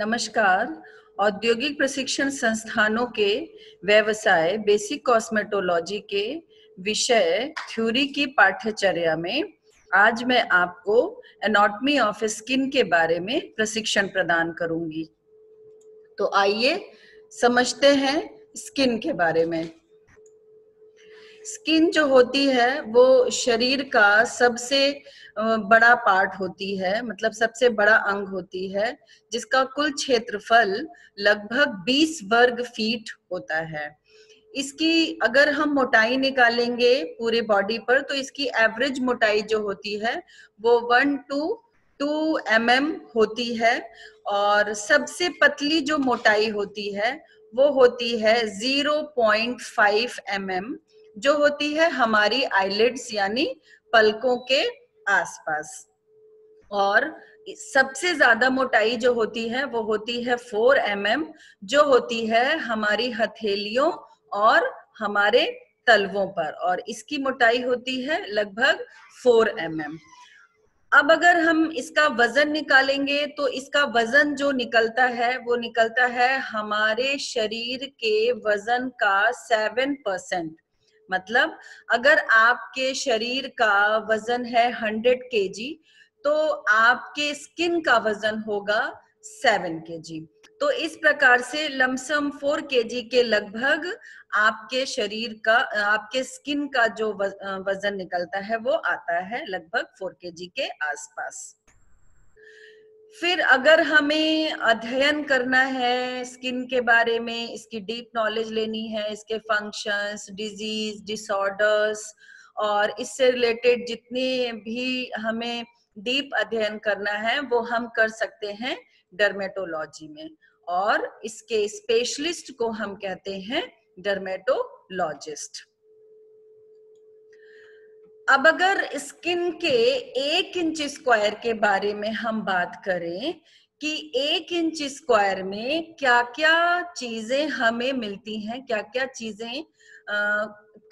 नमस्कार। औद्योगिक प्रशिक्षण संस्थानों के व्यवसाय बेसिक कॉस्मेटोलॉजी के विषय थ्योरी की पाठ्यचर्या में आज मैं आपको एनाटॉमी ऑफ स्किन के बारे में प्रशिक्षण प्रदान करूंगी। तो आइए समझते हैं स्किन के बारे में। स्किन जो होती है वो शरीर का सबसे बड़ा पार्ट होती है, मतलब सबसे बड़ा अंग होती है, जिसका कुल क्षेत्रफल लगभग 20 वर्ग फीट होता है। इसकी अगर हम मोटाई निकालेंगे पूरे बॉडी पर तो इसकी एवरेज मोटाई जो होती है वो 1 to 2 mm होती है, और सबसे पतली जो मोटाई होती है वो होती है 0.5 mm, जो होती है हमारी आईलिड्स यानी पलकों के आसपास। और सबसे ज्यादा मोटाई जो होती है वो होती है 4 mm, जो होती है हमारी हथेलियों और हमारे तलवों पर, और इसकी मोटाई होती है लगभग 4 mm। अब अगर हम इसका वजन निकालेंगे तो इसका वजन जो निकलता है वो निकलता है हमारे शरीर के वजन का 7%। मतलब अगर आपके शरीर का वजन है 100 kg तो आपके स्किन का वजन होगा 7 kg। तो इस प्रकार से लमसम 4 kg के लगभग आपके शरीर का, आपके स्किन का जो वजन निकलता है वो आता है लगभग 4 kg के आसपास। फिर अगर हमें अध्ययन करना है स्किन के बारे में, इसकी डीप नॉलेज लेनी है, इसके फंक्शंस, डिजीज, डिसऑर्डर्स और इससे रिलेटेड जितने भी हमें डीप अध्ययन करना है वो हम कर सकते हैं डर्मेटोलॉजी में, और इसके स्पेशलिस्ट को हम कहते हैं डर्मेटोलॉजिस्ट। अब अगर स्किन के 1 इंच स्क्वायर के बारे में हम बात करें कि 1 इंच स्क्वायर में क्या क्या चीजें हमें मिलती हैं, क्या क्या चीजें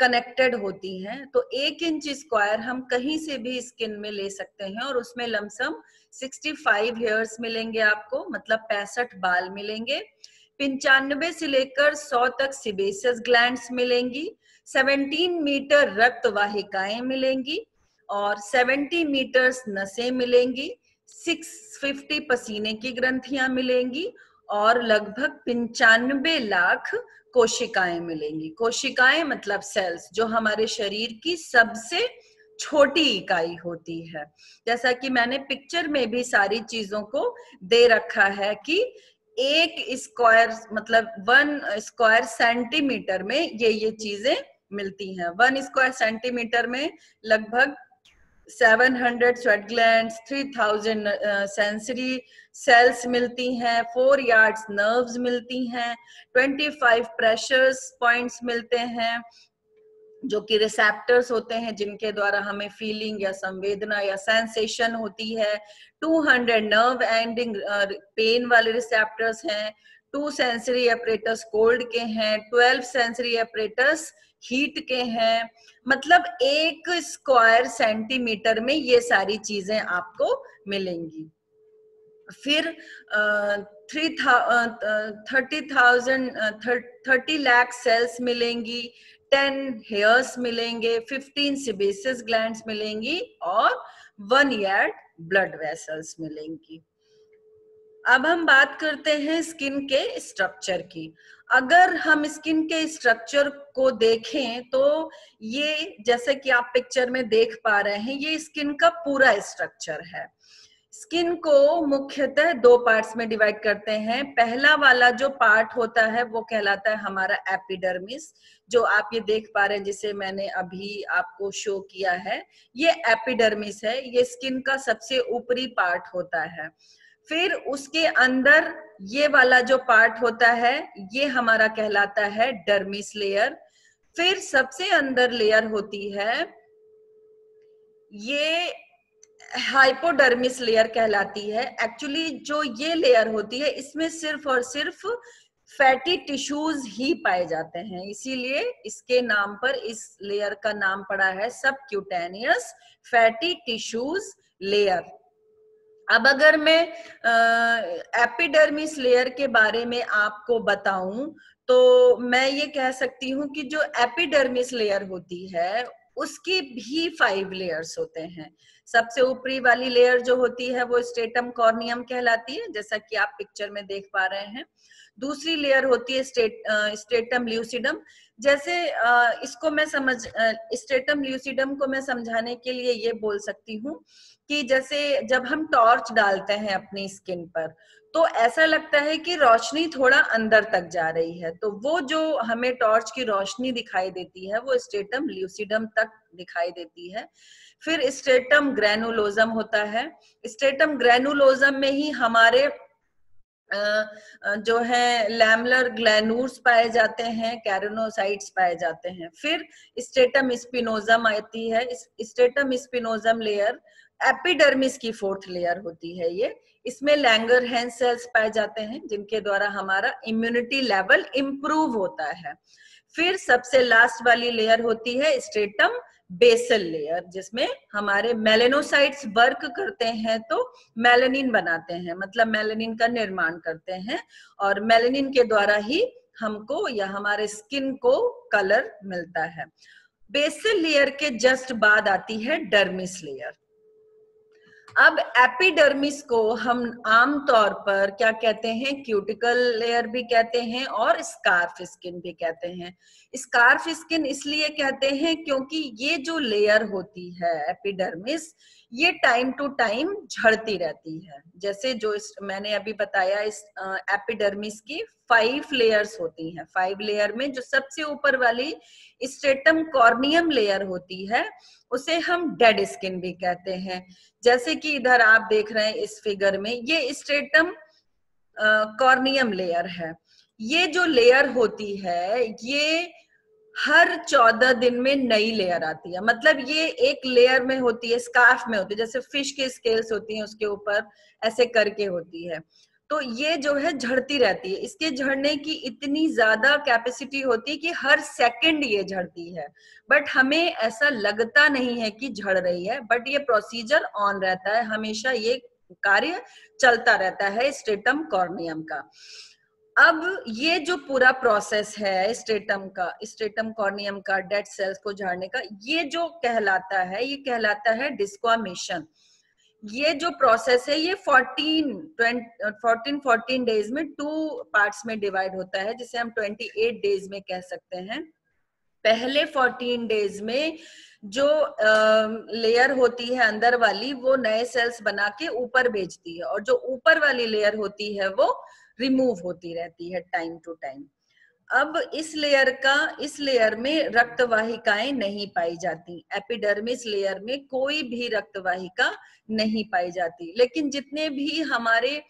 कनेक्टेड होती हैं, तो 1 इंच स्क्वायर हम कहीं से भी स्किन में ले सकते हैं और उसमें लमसम 65 हेयर्स मिलेंगे आपको, मतलब 65 बाल मिलेंगे। 95 से लेकर 100 तक सिबेसियस ग्लैंड्स मिलेंगी, 17 मीटर रक्त वाहिकाएं मिलेंगी और 70 मीटर्स नसें मिलेंगी, 650 पसीने की ग्रंथियां मिलेंगी और लगभग 95 लाख कोशिकाएं मिलेंगी। कोशिकाएं मतलब सेल्स, जो हमारे शरीर की सबसे छोटी इकाई होती है। जैसा कि मैंने पिक्चर में भी सारी चीजों को दे रखा है कि 1 स्क्वायर मतलब 1 स्क्वायर सेंटीमीटर में ये चीजें मिलती हैं। 1 स्क्वायर सेंटीमीटर में लगभग 700 स्वेट ग्लैंड्स, 3000 सेंसरी सेल्स मिलती हैं, 4 यार्ड्स नर्व्स मिलती हैं, 25 प्रेशर्स पॉइंट्स मिलते हैं जो कि रिसेप्टर्स होते हैं जिनके द्वारा हमें फीलिंग या संवेदना या सेंसेशन होती है। 200 नर्व एंडिंग पेन वाले रिसेप्टर्स हैं, 2 सेंसरी एपरेटस कोल्ड के हैं, 12 सेंसरी एपरेटस हीट के हैं। मतलब 1 स्क्वायर सेंटीमीटर में ये सारी चीजें आपको मिलेंगी। फिर 30 लाख सेल्स मिलेंगी, 10 हेयर्स मिलेंगे, 15 सिबेसियस ग्लैंड्स मिलेंगी और 1 यार्ड ब्लड वेसल्स मिलेंगी। अब हम बात करते हैं स्किन के स्ट्रक्चर की। अगर हम स्किन के स्ट्रक्चर को देखें तो ये, जैसे कि आप पिक्चर में देख पा रहे हैं, ये स्किन का पूरा स्ट्रक्चर है। स्किन को मुख्यतः 2 पार्ट्स में डिवाइड करते हैं। पहला वाला जो पार्ट होता है वो कहलाता है हमारा एपिडर्मिस, जो आप ये देख पा रहे हैं, जिसे मैंने अभी आपको शो किया है, ये एपिडर्मिस है, ये स्किन का सबसे ऊपरी पार्ट होता है। फिर उसके अंदर ये वाला जो पार्ट होता है ये हमारा कहलाता है डर्मिस लेयर। फिर सबसे अंदर लेयर होती है, ये हाइपोडर्मिस लेयर कहलाती है। एक्चुअली जो ये लेयर होती है इसमें सिर्फ और सिर्फ फैटी टिश्यूज ही पाए जाते हैं, इसीलिए इसके नाम पर इस लेयर का नाम पड़ा है सबक्यूटेनियस फैटी टिश्यूज लेयर। अब अगर मैं एपिडर्मिस लेयर के बारे में आपको बताऊं तो मैं ये कह सकती हूँ कि जो एपिडर्मिस लेयर होती है उसकी भी 5 लेयर्स होते हैं। सबसे ऊपरी वाली लेयर जो होती है वो स्ट्रेटम कॉर्नियम कहलाती है, जैसा कि आप पिक्चर में देख पा रहे हैं। दूसरी लेयर होती है स्ट्रेटम ल्यूसिडम। जैसे इसको मैं स्ट्रेटम ल्यूसिडम को मैं समझाने के लिए ये बोल सकती हूँ कि जैसे जब हम टॉर्च डालते हैं अपनी स्किन पर तो ऐसा लगता है कि रोशनी थोड़ा अंदर तक जा रही है, तो वो जो हमें टॉर्च की रोशनी दिखाई देती है वो स्ट्रेटम ल्यूसिडम तक दिखाई देती है। फिर स्ट्रेटम ग्रैनुलोजम होता है। स्ट्रेटम ग्रैनुलोजम में ही हमारे जो है लैमलर ग्लैनूर्स पाए जाते हैं, कैरोनोसाइट्स पाए जाते हैं। फिर स्ट्रेटम स्पिनोजम आती है। स्ट्रेटम स्पिनोजम लेयर एपिडर्मिस की 4th लेयर होती है। ये इसमें लैंगरहैंस सेल्स पाए जाते हैं जिनके द्वारा हमारा इम्यूनिटी लेवल इंप्रूव होता है। फिर सबसे लास्ट वाली लेयर होती है स्ट्रेटम बेसल लेयर, जिसमें हमारे मेलेनोसाइट्स वर्क करते हैं तो मेलानिन बनाते हैं, मतलब मेलानिन का निर्माण करते हैं और मेलानिन के द्वारा ही हमको या हमारे स्किन को कलर मिलता है। बेसल लेयर के जस्ट बाद आती है डर्मिस लेयर। अब एपिडर्मिस को हम आमतौर पर क्या कहते हैं, क्यूटिकल लेयर भी कहते हैं और स्कार्फ स्किन भी कहते हैं। स्कार्फ स्किन इसलिए कहते हैं क्योंकि ये जो लेयर होती है एपिडर्मिस, ये टाइम टू टाइम झड़ती रहती है। जैसे जो मैंने अभी बताया, इस एपिडर्मिस की 5 लेयर्स होती हैं। 5 लेयर में जो सबसे ऊपर वाली स्ट्रेटम कॉर्नियम लेयर होती है उसे हम डेड स्किन भी कहते हैं। जैसे कि इधर आप देख रहे हैं इस फिगर में, ये स्ट्रेटम कॉर्नियम लेयर है। ये जो लेयर होती है ये हर 14 दिन में नई लेयर आती है, मतलब ये एक लेयर में होती है, स्कार्फ में होती है, जैसे फिश के स्केल्स होती हैं उसके ऊपर ऐसे करके होती है। तो ये जो है झड़ती रहती है। इसके झड़ने की इतनी ज्यादा कैपेसिटी होती है कि हर सेकंड ये झड़ती है, बट हमें ऐसा लगता नहीं है कि झड़ रही है, बट ये प्रोसीजर ऑन रहता है, हमेशा ये कार्य चलता रहता है स्ट्रेटम कॉर्नियम का। अब ये जो पूरा प्रोसेस है स्ट्रेटम कॉर्नियम का डेड सेल्स को झाड़ने का, ये जो कहलाता है, ये कहलाता है डिस्क्वामेशन। ये जो प्रोसेस है ये 14 डेज में 2 पार्ट्स में डिवाइड होता है, जिसे हम 28 डेज में कह सकते हैं। पहले 14 डेज में जो लेयर होती है अंदर वाली, वो नए सेल्स बना के ऊपर भेजती है, और जो ऊपर वाली लेयर होती है वो रिमूव होती रहती है टाइम टू टाइम। अब इस लेयर में रक्त वाहिकाएं नहीं पाई जाती। एपिडर्मिस लेयर में कोई भी रक्त वाहिका नहीं पाई जाती, लेकिन जितने भी हमारे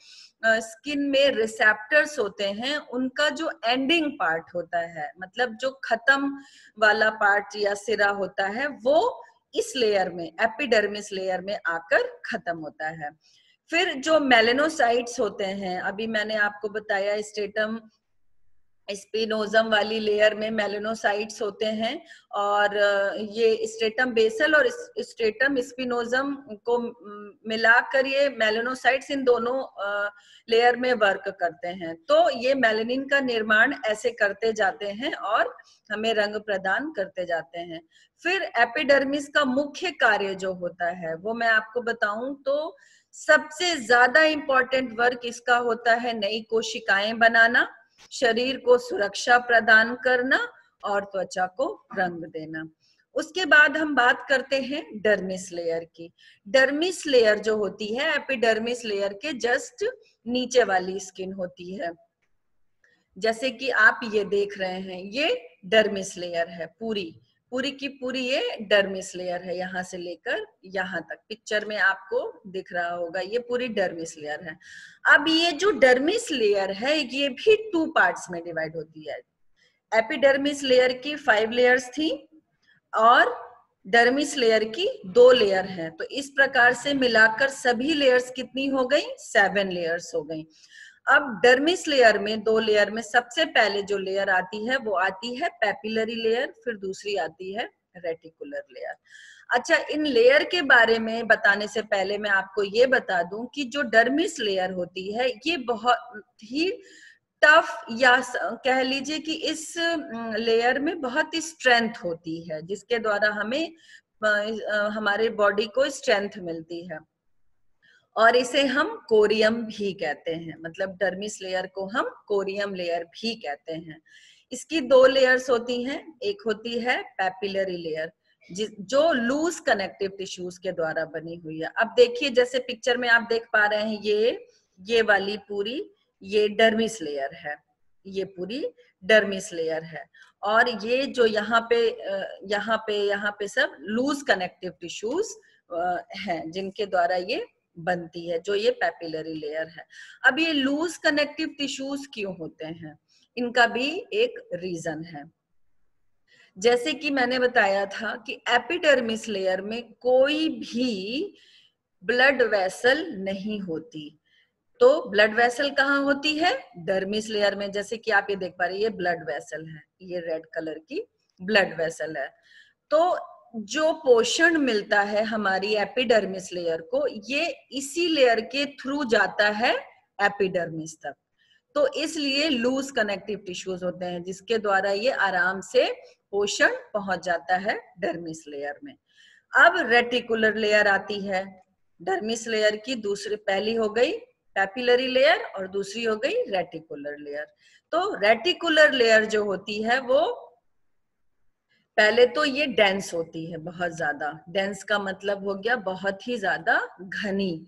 स्किन में रिसेप्टर्स होते हैं उनका जो एंडिंग पार्ट होता है, मतलब जो खत्म वाला पार्ट या सिरा होता है, वो इस लेयर में एपिडर्मिस लेयर में आकर खत्म होता है। फिर जो मेलेनोसाइट्स होते हैं, अभी मैंने आपको बताया स्ट्रेटम स्पिनोजम वाली लेयर में मेलेनोसाइट्स होते हैं, और ये स्ट्रेटम बेसल और स्ट्रेटम स्पिनोजम को मिलाकर ये मेलेनोसाइट्स इन दोनों लेयर में वर्क करते हैं। तो ये मेलानिन का निर्माण ऐसे करते जाते हैं और हमें रंग प्रदान करते जाते हैं। फिर एपिडर्मिस का मुख्य कार्य जो होता है वो मैं आपको बताऊं तो सबसे ज्यादा इंपॉर्टेंट वर्क इसका होता है नई कोशिकाएं बनाना, शरीर को सुरक्षा प्रदान करना और त्वचा को रंग देना। उसके बाद हम बात करते हैं डर्मिस लेयर की। डर्मिस लेयर जो होती है एपिडर्मिस लेयर के जस्ट नीचे वाली स्किन होती है, जैसे कि आप ये देख रहे हैं, ये डर्मिस लेयर है। पूरी की पूरी ये डर्मिस लेयर है, यहाँ से लेकर यहाँ तक पिक्चर में आपको दिख रहा होगा, ये पूरी डर्मिस लेयर है। अब ये जो डर्मिस लेयर है ये भी 2 पार्ट्स में डिवाइड होती है। एपिडर्मिस लेयर की 5 लेयर्स थी और डर्मिस लेयर की 2 लेयर है, तो इस प्रकार से मिलाकर सभी लेयर्स कितनी हो गई, 7 लेयर्स हो गई। अब डर्मिस लेयर में 2 लेयर में सबसे पहले जो लेयर आती है वो आती है पेपिलरी लेयर, फिर दूसरी आती है रेटिकुलर लेयर। अच्छा, इन लेयर के बारे में बताने से पहले मैं आपको ये बता दूं कि जो डर्मिस लेयर होती है ये बहुत ही टफ, या कह लीजिए कि इस लेयर में बहुत ही स्ट्रेंथ होती है, जिसके द्वारा हमें हमारे बॉडी को स्ट्रेंथ मिलती है, और इसे हम कोरियम भी कहते हैं। मतलब डर्मिस लेयर को हम कोरियम लेयर भी कहते हैं। इसकी दो लेयर्स होती हैं, एक होती है पैपिलरी लेयर जो लूज कनेक्टिव टिश्यूज के द्वारा बनी हुई है। अब देखिए, जैसे पिक्चर में आप देख पा रहे हैं, ये वाली पूरी ये डर्मिस लेयर है, ये पूरी डर्मिस लेयर है, और ये जो यहाँ पे सब लूज कनेक्टिव टिश्यूज हैं जिनके द्वारा ये बनती है, जो ये पैपिलरी लेयर है। अब ये लूज कनेक्टिव टिश्यूज क्यों होते हैं, इनका भी एक रीजन है। जैसे कि मैंने बताया था कि एपिडर्मिस लेयर में कोई भी ब्लड वेसल नहीं होती। तो ब्लड वेसल कहाँ होती है? डर्मिस लेयर में। जैसे कि आप ये देख पा रहे हैं, ये ब्लड वेसल है, ये रेड कलर की ब्लड वेसल है। तो जो पोषण मिलता है हमारी एपिडर्मिस लेयर को, ये इसी लेयर के थ्रू जाता है एपिडर्मिस तक। तो इसलिए लूज कनेक्टिव टिश्यूज होते हैं जिसके द्वारा ये आराम से पोषण पहुंच जाता है डर्मिस लेयर में। अब रेटिकुलर लेयर आती है। डर्मिस लेयर की दूसरी, पहली हो गई पैपिलरी लेयर और दूसरी हो गई रेटिकुलर लेयर। तो रेटिकुलर लेयर जो होती है वो पहले तो ये डेंस होती है, बहुत ज्यादा। डेंस का मतलब हो गया बहुत ही ज्यादा घनी।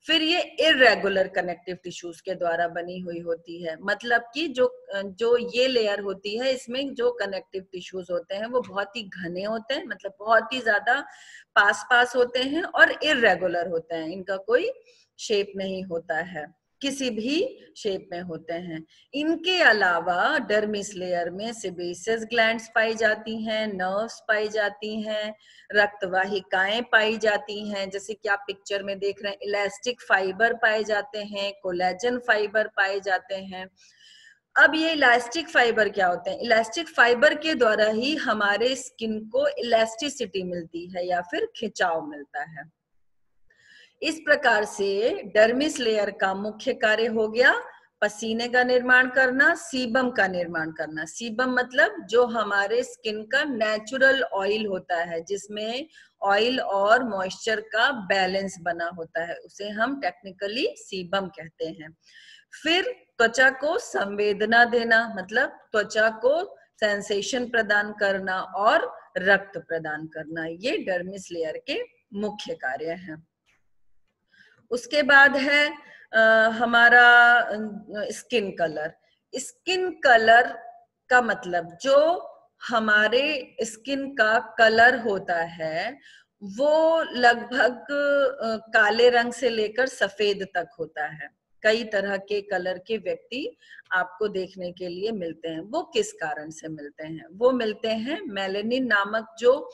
फिर ये इरेगुलर कनेक्टिव टिश्यूज के द्वारा बनी हुई होती है। मतलब कि जो ये लेयर होती है, इसमें जो कनेक्टिव टिश्यूज होते हैं वो बहुत ही घने होते हैं, मतलब बहुत ही ज्यादा पास होते हैं, और इरेगुलर होते हैं, इनका कोई शेप नहीं होता है, किसी भी शेप में होते हैं। इनके अलावा डर्मिस लेयर में सेबेसियस ग्लैंड्स पाई जाती हैं, नर्व्स पाई जाती हैं, रक्तवाहिकाएं पाई जाती हैं, जैसे कि आप पिक्चर में देख रहे हैं, इलास्टिक फाइबर पाए जाते हैं, कोलेजन फाइबर पाए जाते हैं। अब ये इलास्टिक फाइबर क्या होते हैं? इलास्टिक फाइबर के द्वारा ही हमारे स्किन को इलास्टिसिटी मिलती है या फिर खिंचाव मिलता है। इस प्रकार से डर्मिस लेयर का मुख्य कार्य हो गया पसीने का निर्माण करना, सीबम का निर्माण करना। सीबम मतलब जो हमारे स्किन का नेचुरल ऑयल होता है, जिसमें ऑयल और मॉइस्चर का बैलेंस बना होता है, उसे हम टेक्निकली सीबम कहते हैं। फिर त्वचा को संवेदना देना, मतलब त्वचा को सेंसेशन प्रदान करना और रक्त प्रदान करना, ये डर्मिस लेयर के मुख्य कार्य हैं। उसके बाद है हमारा स्किन कलर। स्किन कलर का मतलब जो हमारे स्किन का कलर होता है वो लगभग काले रंग से लेकर सफेद तक होता है। कई तरह के कलर के व्यक्ति आपको देखने के लिए मिलते हैं। वो किस कारण से मिलते हैं? वो मिलते हैं मेलेनिन नामक जो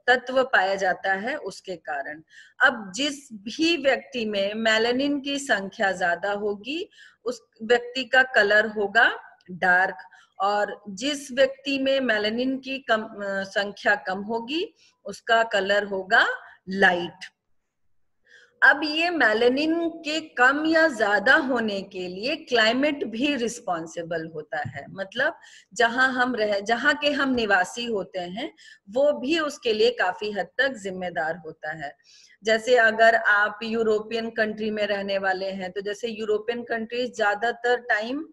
तत्व पाया जाता है उसके कारण। अब जिस भी व्यक्ति में मेलेनिन की संख्या ज्यादा होगी उस व्यक्ति का कलर होगा डार्क, और जिस व्यक्ति में मेलेनिन की संख्या कम होगी उसका कलर होगा लाइट। अब ये मेलेनिन के कम या ज्यादा होने के लिए क्लाइमेट भी रिस्पॉन्सिबल होता है। मतलब जहां के हम निवासी होते हैं वो भी उसके लिए काफी हद तक जिम्मेदार होता है। जैसे अगर आप यूरोपियन कंट्री में रहने वाले हैं, तो जैसे यूरोपियन कंट्रीज ज्यादातर टाइम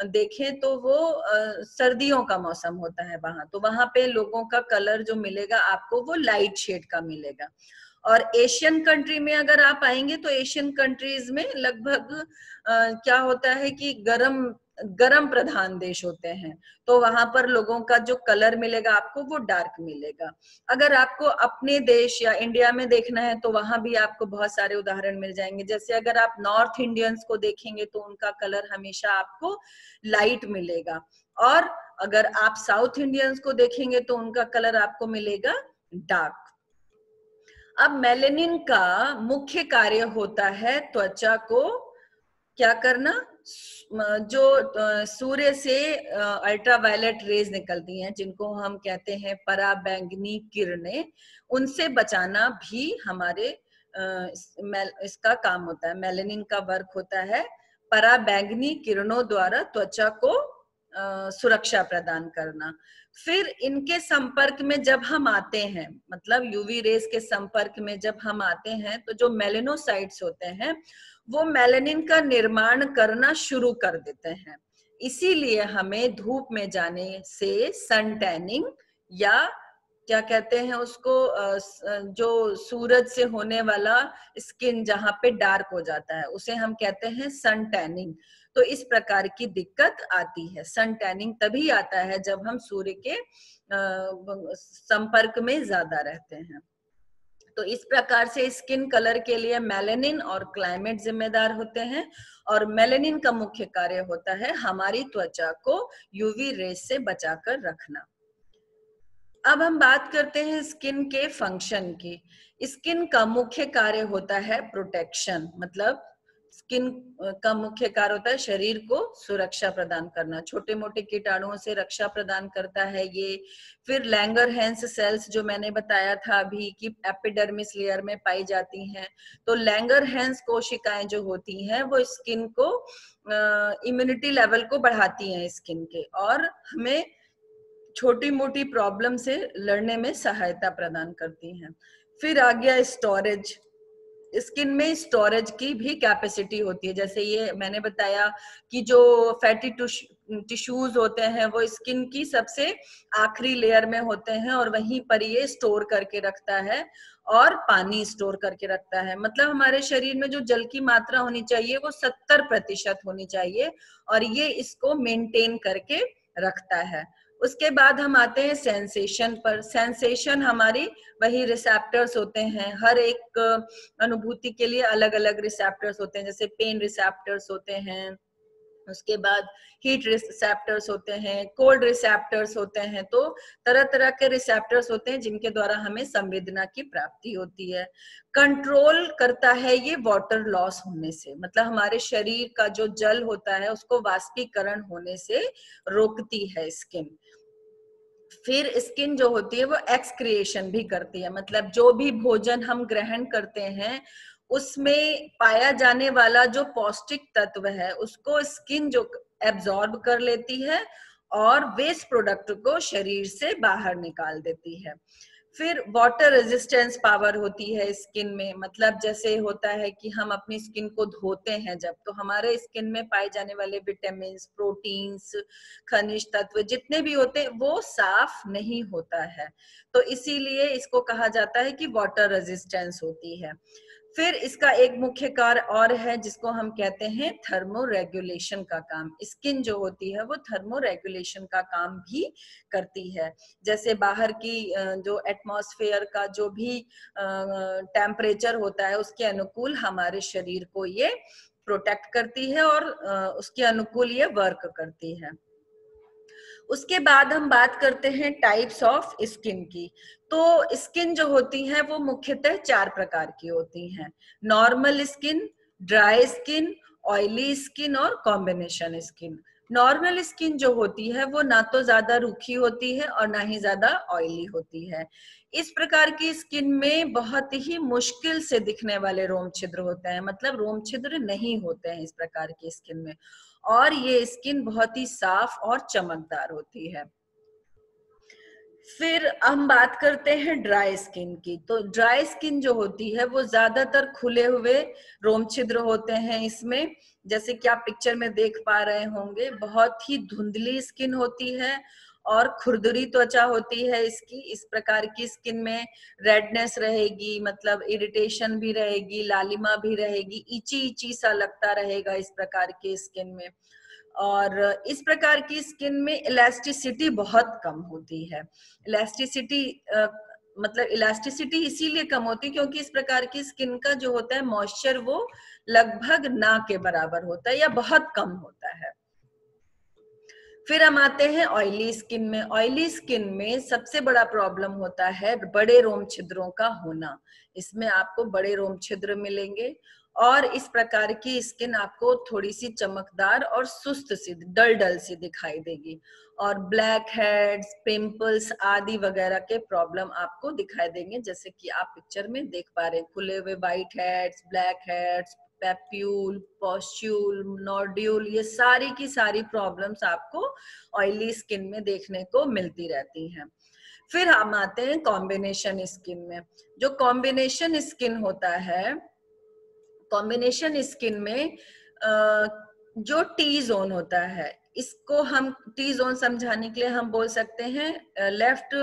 देखें तो वो सर्दियों का मौसम होता है वहां, तो वहां पे लोगों का कलर जो मिलेगा आपको वो लाइट शेड का मिलेगा। और एशियन कंट्री में अगर आप आएंगे तो एशियन कंट्रीज में लगभग क्या होता है कि गरम प्रधान देश होते हैं, तो वहां पर लोगों का जो कलर मिलेगा आपको वो डार्क मिलेगा। अगर आपको अपने देश या इंडिया में देखना है तो वहां भी आपको बहुत सारे उदाहरण मिल जाएंगे। जैसे अगर आप नॉर्थ इंडियंस को देखेंगे तो उनका कलर हमेशा आपको लाइट मिलेगा, और अगर आप साउथ इंडियंस को देखेंगे तो उनका कलर आपको मिलेगा डार्क। अब मेलेनिन का मुख्य कार्य होता है त्वचा को क्या करना? जो सूर्य से अल्ट्रावायलेट रेज निकलती हैं, जिनको हम कहते हैं पराबैंगनी किरणें, उनसे बचाना भी हमारे इसका काम होता है, मेलानिन का वर्क होता है पराबैंगनी किरणों द्वारा त्वचा को सुरक्षा प्रदान करना। फिर इनके संपर्क में जब हम आते हैं, मतलब यूवी रेज के संपर्क में जब हम आते हैं, तो जो मेलेनोसाइट्स होते हैं वो मेलानिन का निर्माण करना शुरू कर देते हैं। इसीलिए हमें धूप में जाने से सन टैनिंग, या क्या कहते हैं उसको, जो सूरज से होने वाला स्किन जहां पे डार्क हो जाता है, उसे हम कहते हैं सन टैनिंग। तो इस प्रकार की दिक्कत आती है। सन टैनिंग तभी आता है जब हम सूर्य के संपर्क में ज्यादा रहते हैं। तो इस प्रकार से स्किन कलर के लिए मेलानिन और क्लाइमेट जिम्मेदार होते हैं, और मेलानिन का मुख्य कार्य होता है हमारी त्वचा को यूवी रेज से बचाकर रखना। अब हम बात करते हैं स्किन के फंक्शन की। स्किन का मुख्य कार्य होता है प्रोटेक्शन, मतलब स्किन का मुख्य कार्य होता है शरीर को सुरक्षा प्रदान करना, छोटे मोटे कीटाणुओं से रक्षा प्रदान करता है ये। फिर लैंगरहैंस सेल्स जो मैंने बताया था अभी कि एपिडर्मिस लेयर में पाई जाती हैं, तो लैंगरहैंस कोशिकाएं जो होती हैं वो स्किन को इम्यूनिटी लेवल को बढ़ाती हैं स्किन के, और हमें छोटी मोटी प्रॉब्लम से लड़ने में सहायता प्रदान करती हैं। फिर आ गया स्टोरेज। स्किन में स्टोरेज की भी कैपेसिटी होती है, जैसे ये मैंने बताया कि जो फैटी टिश्यूज होते हैं वो स्किन की सबसे आखिरी लेयर में होते हैं, और वहीं पर ये स्टोर करके रखता है और पानी स्टोर करके रखता है। मतलब हमारे शरीर में जो जल की मात्रा होनी चाहिए वो 70% होनी चाहिए, और ये इसको मेंटेन करके रखता है। उसके बाद हम आते हैं सेंसेशन पर। सेंसेशन हमारी वही रिसेप्टर्स होते हैं, हर एक अनुभूति के लिए अलग अलग रिसेप्टर्स होते हैं, जैसे पेन रिसेप्टर्स होते हैं, उसके बाद हीट रिसेप्टर्स होते हैं, कोल्ड रिसेप्टर्स होते हैं। तो तरह तरह के रिसेप्टर्स होते हैं जिनके द्वारा हमें संवेदना की प्राप्ति होती है। कंट्रोल करता है ये वाटर लॉस होने से, मतलब हमारे शरीर का जो जल होता है उसको वाष्पीकरण होने से रोकती है स्किन। फिर स्किन जो होती है वो एक्सक्रिएशन भी करती है, मतलब जो भी भोजन हम ग्रहण करते हैं उसमें पाया जाने वाला जो पौष्टिक तत्व है उसको स्किन जो एब्जॉर्ब कर लेती है और वेस्ट प्रोडक्ट को शरीर से बाहर निकाल देती है। फिर वाटर रेजिस्टेंस पावर होती है स्किन में, मतलब जैसे होता है कि हम अपनी स्किन को धोते हैं जब, तो हमारे स्किन में पाए जाने वाले विटामिन, प्रोटीन्स, खनिज तत्व जितने भी होते हैं वो साफ नहीं होता है, तो इसीलिए इसको कहा जाता है कि वाटर रेजिस्टेंस होती है। फिर इसका एक मुख्य कार्य और है जिसको हम कहते हैं थर्मो रेगुलेशन का काम। स्किन जो होती है वो थर्मो रेगुलेशन का काम भी करती है, जैसे बाहर की जो एटमॉस्फेयर का जो भी टेम्परेचर होता है उसके अनुकूल हमारे शरीर को ये प्रोटेक्ट करती है और उसके अनुकूल ये वर्क करती है। उसके बाद हम बात करते हैं टाइप्स ऑफ स्किन की। तो स्किन जो होती है वो मुख्यतः 4 प्रकार की होती हैं: normal skin, dry skin, oily skin और कॉम्बिनेशन स्किन। नॉर्मल स्किन जो होती है वो ना तो ज्यादा रूखी होती है और ना ही ज्यादा ऑयली होती है। इस प्रकार की स्किन में बहुत ही मुश्किल से दिखने वाले रोम छिद्र होते हैं, मतलब रोम छिद्र नहीं होते हैं इस प्रकार की स्किन में, और ये स्किन बहुत ही साफ और चमकदार होती है। फिर हम बात करते हैं ड्राई स्किन की। तो ड्राई स्किन जो होती है वो ज्यादातर खुले हुए रोम छिद्र होते हैं इसमें, जैसे कि आप पिक्चर में देख पा रहे होंगे। बहुत ही धुंधली स्किन होती है और खुरदुरी त्वचा होती है इसकी। इस प्रकार की स्किन में रेडनेस रहेगी, मतलब इरिटेशन भी रहेगी, लालिमा भी रहेगी, इची इची सा लगता रहेगा इस प्रकार की स्किन में। और इस प्रकार की स्किन में इलास्टिसिटी बहुत कम होती है। इलास्टिसिटी मतलब इलास्टिसिटी इसीलिए कम होती है क्योंकि इस प्रकार की स्किन का जो होता है मॉइस्चर वो लगभग ना के बराबर होता है या बहुत कम होता है। फिर हम आते हैं ऑयली स्किन में। ऑयली स्किन में सबसे बड़ा प्रॉब्लम होता है बड़े रोम छिद्रों का होना। इसमें आपको बड़े रोम छिद्र मिलेंगे और इस प्रकार की स्किन आपको थोड़ी सी चमकदार और सुस्त सी, डल डल सी दिखाई देगी, और ब्लैक हेड्स, पिंपल्स आदि वगैरह के प्रॉब्लम आपको दिखाई देंगे, जैसे कि आप पिक्चर में देख पा रहे हैं, खुले हुए whiteheads, blackheads, papule, pustule, nodule, ये सारी की सारी प्रॉब्लम्स आपको ऑयली स्किन में देखने को मिलती रहती हैं। फिर हम आते हैं कॉम्बिनेशन स्किन में। जो कॉम्बिनेशन स्किन होता है, कॉम्बिनेशन स्किन में जो टी जोन होता है, इसको हम टी जोन समझाने के लिए हम बोल सकते हैं लेफ्ट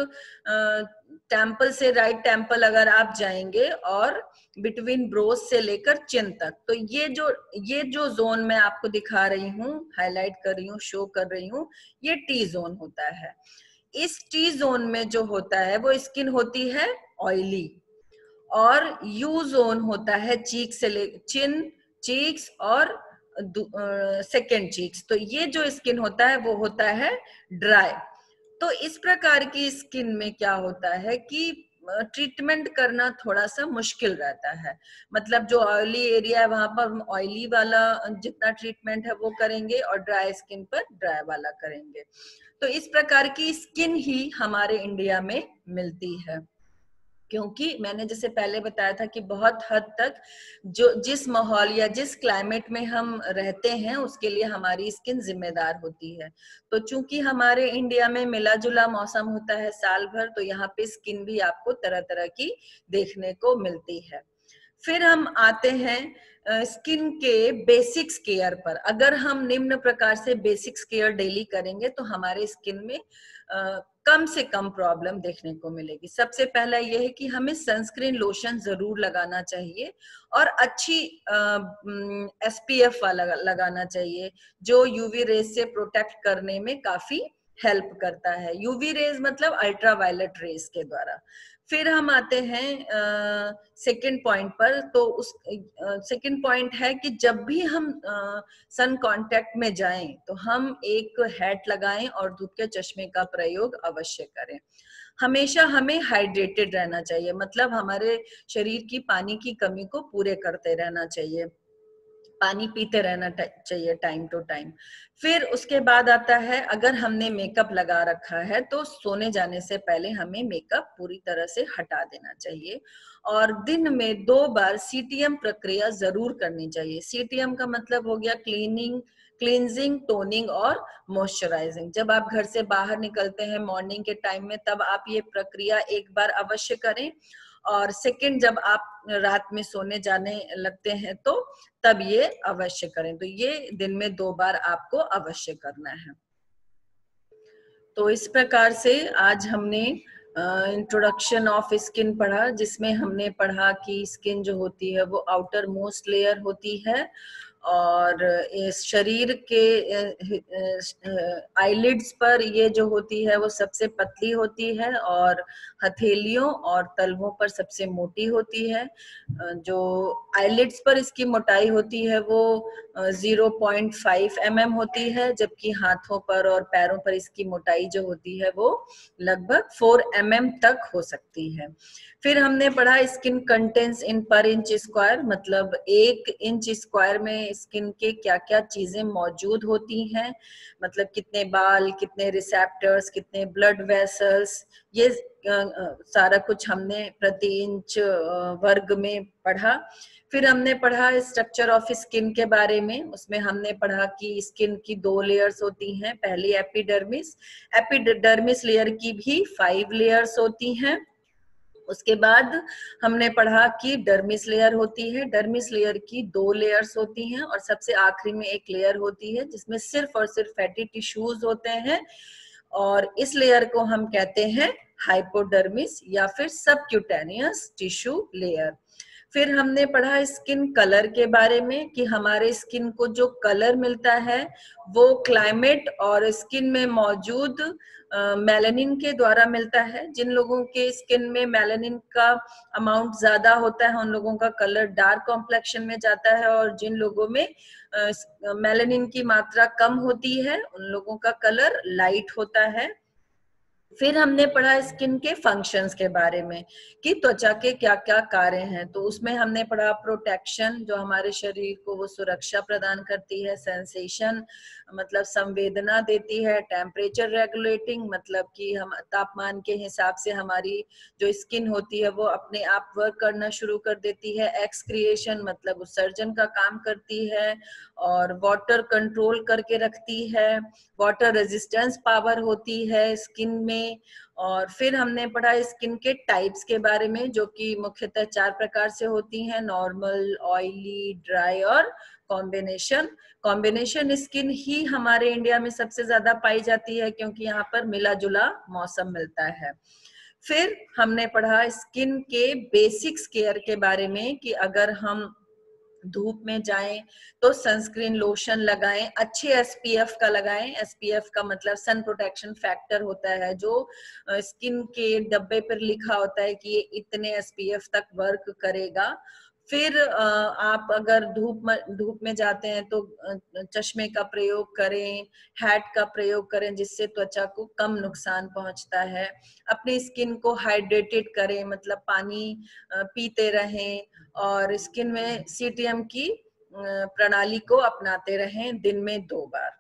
टेम्पल से राइट टेम्पल अगर आप जाएंगे और बिटवीन ब्रोज से लेकर चिन तक, तो ये जो जोन मैं आपको दिखा रही हूँ, हाईलाइट कर रही हूँ, शो कर रही हूँ, ये टी जोन होता है। इस टी जोन में जो होता है वो स्किन होती है ऑयली, और यू जोन होता है चीक से ले चिन, चीक्स और सेकेंड चीक्स, तो ये जो स्किन होता है वो होता है ड्राई। तो इस प्रकार की स्किन में क्या होता है कि ट्रीटमेंट करना थोड़ा सा मुश्किल रहता है। मतलब जो ऑयली एरिया है वहां पर ऑयली वाला जितना ट्रीटमेंट है वो करेंगे और ड्राई स्किन पर ड्राई वाला करेंगे। तो इस प्रकार की स्किन ही हमारे इंडिया में मिलती है, क्योंकि मैंने जैसे पहले बताया था कि बहुत हद तक जो जिस माहौल या जिस क्लाइमेट में हम रहते हैं उसके लिए हमारी स्किन जिम्मेदार होती है। तो चूंकि हमारे इंडिया में मिला जुला मौसम होता है साल भर, तो यहाँ पे स्किन भी आपको तरह तरह की देखने को मिलती है। फिर हम आते हैं स्किन के बेसिक्स केयर पर। अगर हम निम्न प्रकार से बेसिक्स केयर डेली करेंगे तो हमारे स्किन में कम से कम प्रॉब्लम देखने को मिलेगी। सबसे पहला यह है कि हमें सनस्क्रीन लोशन जरूर लगाना चाहिए और अच्छी SPF वाला लगाना चाहिए, जो यूवी रेज से प्रोटेक्ट करने में काफी हेल्प करता है। यूवी रेज मतलब अल्ट्रावायलेट रेज के द्वारा। फिर हम आते हैं सेकंड पॉइंट पर। तो उस सेकंड पॉइंट है कि जब भी हम सन कांटेक्ट में जाएं तो हम एक हैट लगाएं और धूप के चश्मे का प्रयोग अवश्य करें। हमेशा हमें हाइड्रेटेड रहना चाहिए, मतलब हमारे शरीर की पानी की कमी को पूरे करते रहना चाहिए, पानी पीते रहना चाहिए टाइम टू टाइम। फिर उसके बाद आता है, अगर हमने मेकअप लगा रखा है तो सोने जाने से पहले हमें मेकअप पूरी तरह से हटा देना चाहिए, और दिन में 2 बार CTM प्रक्रिया जरूर करनी चाहिए। CTM का मतलब हो गया क्लींजिंग, टोनिंग और मॉइस्चराइजिंग। जब आप घर से बाहर निकलते हैं मॉर्निंग के टाइम में, तब आप ये प्रक्रिया एक बार अवश्य करें, और सेकंड जब आप रात में सोने जाने लगते हैं तो तब ये अवश्य करें। तो ये दिन में 2 बार आपको अवश्य करना है। तो इस प्रकार से आज हमने इंट्रोडक्शन ऑफ स्किन पढ़ा, जिसमें हमने पढ़ा कि स्किन जो होती है वो आउटर मोस्ट लेयर होती है, और इस शरीर के आईलिड्स पर ये जो होती है वो सबसे पतली होती है, और हथेलियों और तलवों पर सबसे मोटी होती है। जो आईलिड्स पर इसकी मोटाई होती है वो 0.5 mm होती है, जबकि हाथों पर और पैरों पर इसकी मोटाई जो होती है वो लगभग 4 mm तक हो सकती है। फिर हमने पढ़ा स्किन कंटेंट्स इन पर इंच स्क्वायर, मतलब 1 इंच स्क्वायर में स्किन के क्या क्या चीजें मौजूद होती हैं, मतलब कितने बाल, कितने रिसेप्टर्स, कितने ब्लड वेसल्स, ये सारा कुछ हमने प्रति इंच वर्ग में पढ़ा। फिर हमने पढ़ा स्ट्रक्चर ऑफ स्किन के बारे में। उसमें हमने पढ़ा कि स्किन की 2 लेयर्स होती हैं। पहली एपिडर्मिस लेयर की भी 5 लेयर्स होती हैं। उसके बाद हमने पढ़ा कि डर्मिस लेयर होती है, डर्मिस लेयर की 2 लेयर्स होती हैं, और सबसे आखिरी में एक लेयर होती है जिसमें सिर्फ और सिर्फ फैटी टिश्यूज होते हैं, और इस लेयर को हम कहते हैं हाइपोडर्मिस या फिर सबक्यूटेनियस टिश्यू लेयर। फिर हमने पढ़ा स्किन कलर के बारे में कि हमारे स्किन को जो कलर मिलता है वो क्लाइमेट और स्किन में मौजूद मेलानिन के द्वारा मिलता है। जिन लोगों के स्किन में मेलानिन का अमाउंट ज्यादा होता है उन लोगों का कलर डार्क कॉम्प्लेक्शन में जाता है, और जिन लोगों में मेलानिन की मात्रा कम होती है उन लोगों का कलर लाइट होता है। फिर हमने पढ़ा स्किन के फंक्शंस के बारे में कि त्वचा के क्या क्या कार्य हैं। तो उसमें हमने पढ़ा प्रोटेक्शन, जो हमारे शरीर को वो सुरक्षा प्रदान करती है, सेंसेशन मतलब संवेदना देती है, टेम्परेचर रेगुलेटिंग मतलब कि हम तापमान के हिसाब से हमारी जो स्किन होती है वो अपने आप वर्क करना शुरू कर देती है, एक्सक्रिएशन मतलब उत्सर्जन का काम करती है, और वाटर कंट्रोल करके रखती है, वाटर रेजिस्टेंस पावर होती है स्किन में। और फिर हमने पढ़ा स्किन के टाइप्स के बारे में, जो कि मुख्यतः 4 प्रकार से होती हैं, नॉर्मल, ऑयली, ड्राई और कॉम्बिनेशन स्किन ही हमारे इंडिया में सबसे ज्यादा पाई जाती है क्योंकि यहाँ पर मिला जुला मौसम मिलता है। फिर हमने पढ़ा स्किन के बेसिक्स केयर के बारे में कि अगर हम धूप में जाएं तो सनस्क्रीन लोशन लगाएं, अच्छे एसपीएफ का लगाएं। एसपीएफ का मतलब सन प्रोटेक्शन फैक्टर होता है, जो स्किन के डब्बे पर लिखा होता है कि ये इतने एसपीएफ तक वर्क करेगा। फिर आप अगर धूप में जाते हैं तो चश्मे का प्रयोग करें, हैट का प्रयोग करें जिससे त्वचा को कम नुकसान पहुंचता है। अपनी स्किन को हाइड्रेटेड करें मतलब पानी पीते रहें, और स्किन में सीटीएम की प्रणाली को अपनाते रहें दिन में 2 बार।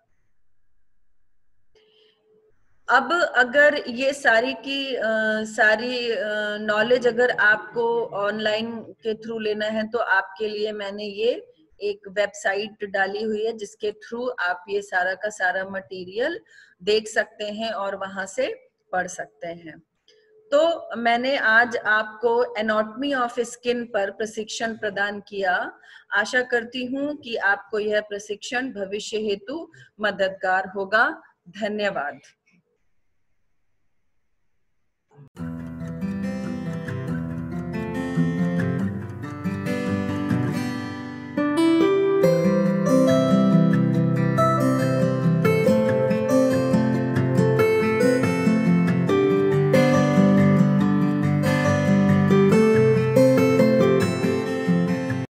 अब अगर ये सारी नॉलेज अगर आपको ऑनलाइन के थ्रू लेना है तो आपके लिए मैंने ये एक वेबसाइट डाली हुई है जिसके थ्रू आप ये सारा का सारा मटेरियल देख सकते हैं और वहां से पढ़ सकते हैं। तो मैंने आज आपको एनाटॉमी ऑफ स्किन पर प्रशिक्षण प्रदान किया। आशा करती हूँ कि आपको यह प्रशिक्षण भविष्य हेतु मददगार होगा। धन्यवाद।